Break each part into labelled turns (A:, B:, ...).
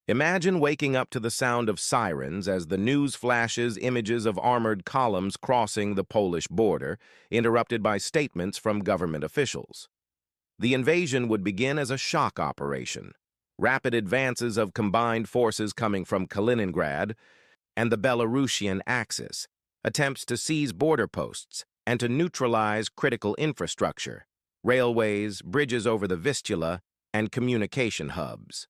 A: Imagine waking up to the sound of sirens as the news flashes images of armored columns crossing the Polish border, interrupted by statements from government officials. The invasion would begin as a shock operation. Rapid advances of combined forces coming from Kaliningrad and the Belarusian Axis, attempts to seize border posts and to neutralize critical infrastructure, railways, bridges over the Vistula, and communication hubs.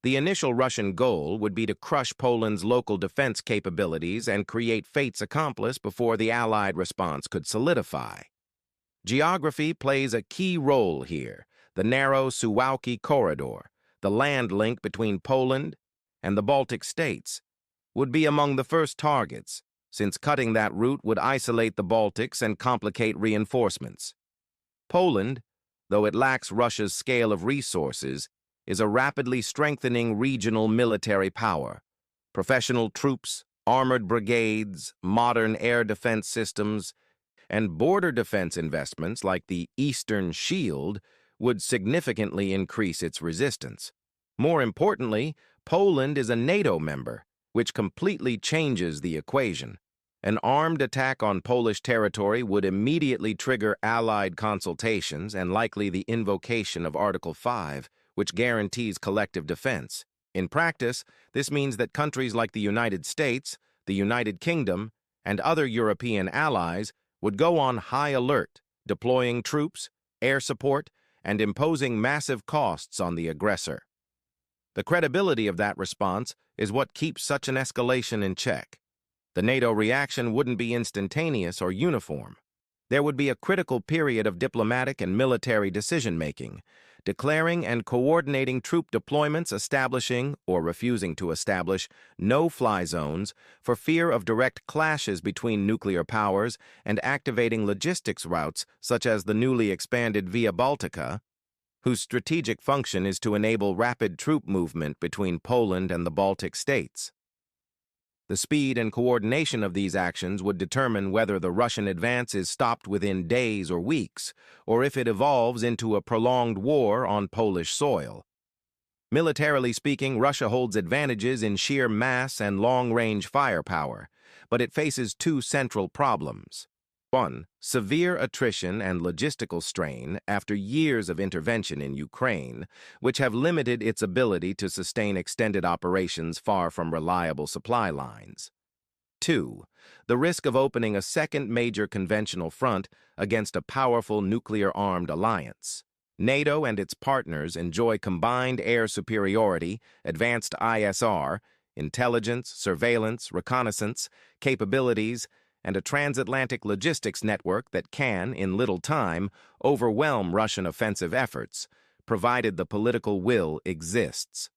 A: The initial Russian goal would be to crush Poland's local defense capabilities and create fate's accomplice before the Allied response could solidify. Geography plays a key role here. The narrow Suwałki corridor, the land link between Poland and the Baltic states, would be among the first targets, since cutting that route would isolate the Baltics and complicate reinforcements. Poland, though it lacks Russia's scale of resources, is a rapidly strengthening regional military power. Professional troops, armored brigades, modern air defense systems, and border defense investments like the Eastern Shield would significantly increase its resistance. More importantly, Poland is a NATO member, which completely changes the equation. An armed attack on Polish territory would immediately trigger Allied consultations and likely the invocation of Article 5, which guarantees collective defense. In practice, this means that countries like the United States, the United Kingdom, and other European allies would go on high alert, deploying troops, air support, and imposing massive costs on the aggressor. The credibility of that response is what keeps such an escalation in check. The NATO reaction wouldn't be instantaneous or uniform. There would be a critical period of diplomatic and military decision-making, declaring and coordinating troop deployments, establishing or refusing to establish no-fly zones for fear of direct clashes between nuclear powers, and activating logistics routes such as the newly expanded Via Baltica, whose strategic function is to enable rapid troop movement between Poland and the Baltic states. The speed and coordination of these actions would determine whether the Russian advance is stopped within days or weeks, or if it evolves into a prolonged war on Polish soil. Militarily speaking, Russia holds advantages in sheer mass and long-range firepower, but it faces two central problems. 1. Severe attrition and logistical strain after years of intervention in Ukraine, which have limited its ability to sustain extended operations far from reliable supply lines. 2. The risk of opening a second major conventional front against a powerful nuclear-armed alliance. NATO and its partners enjoy combined air superiority, advanced ISR, intelligence, surveillance, reconnaissance, capabilities, and a transatlantic logistics network that can, in little time, overwhelm Russian offensive efforts, provided the political will exists.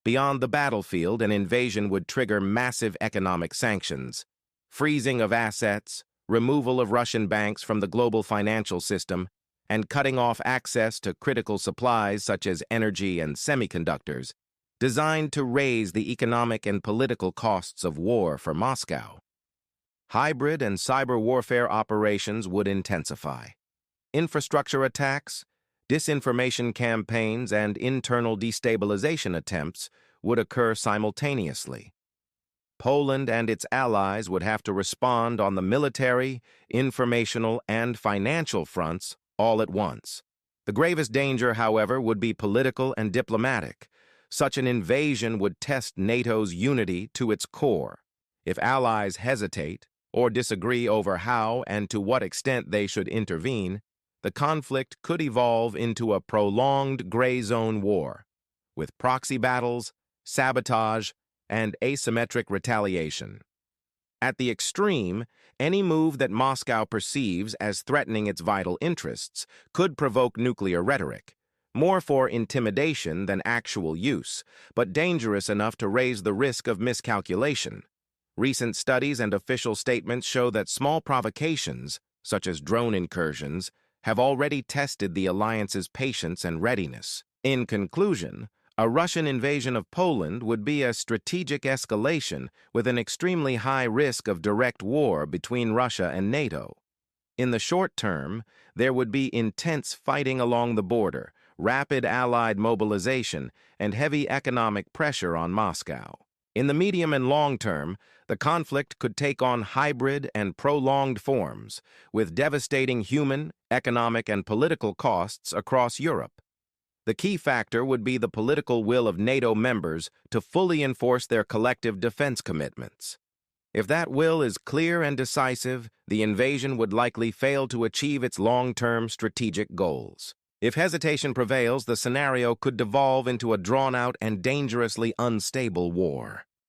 A: Beyond the battlefield, an invasion would trigger massive economic sanctions, freezing of assets, removal of Russian banks from the global financial system, and cutting off access to critical supplies such as energy and semiconductors, designed to raise the economic and political costs of war for Moscow. Hybrid and cyber warfare operations would intensify. Infrastructure attacks, disinformation campaigns, and internal destabilization attempts would occur simultaneously. Poland and its allies would have to respond on the military, informational, and financial fronts all at once. The gravest danger, however, would be political and diplomatic. Such an invasion would test NATO's unity to its core. If allies hesitate or disagree over how and to what extent they should intervene, the conflict could evolve into a prolonged gray zone war, with proxy battles, sabotage, and asymmetric retaliation. At the extreme, any move that Moscow perceives as threatening its vital interests could provoke nuclear rhetoric, more for intimidation than actual use, but dangerous enough to raise the risk of miscalculation. Recent studies and official statements show that small provocations, such as drone incursions, have already tested the alliance's patience and readiness. In conclusion, a Russian invasion of Poland would be a strategic escalation with an extremely high risk of direct war between Russia and NATO. In the short term, there would be intense fighting along the border, rapid Allied mobilization, and heavy economic pressure on Moscow. In the medium and long term, the conflict could take on hybrid and prolonged forms, with devastating human, economic, and political costs across Europe. The key factor would be the political will of NATO members to fully enforce their collective defense commitments. If that will is clear and decisive, the invasion would likely fail to achieve its long-term strategic goals. If hesitation prevails, the scenario could devolve into a drawn-out and dangerously unstable war.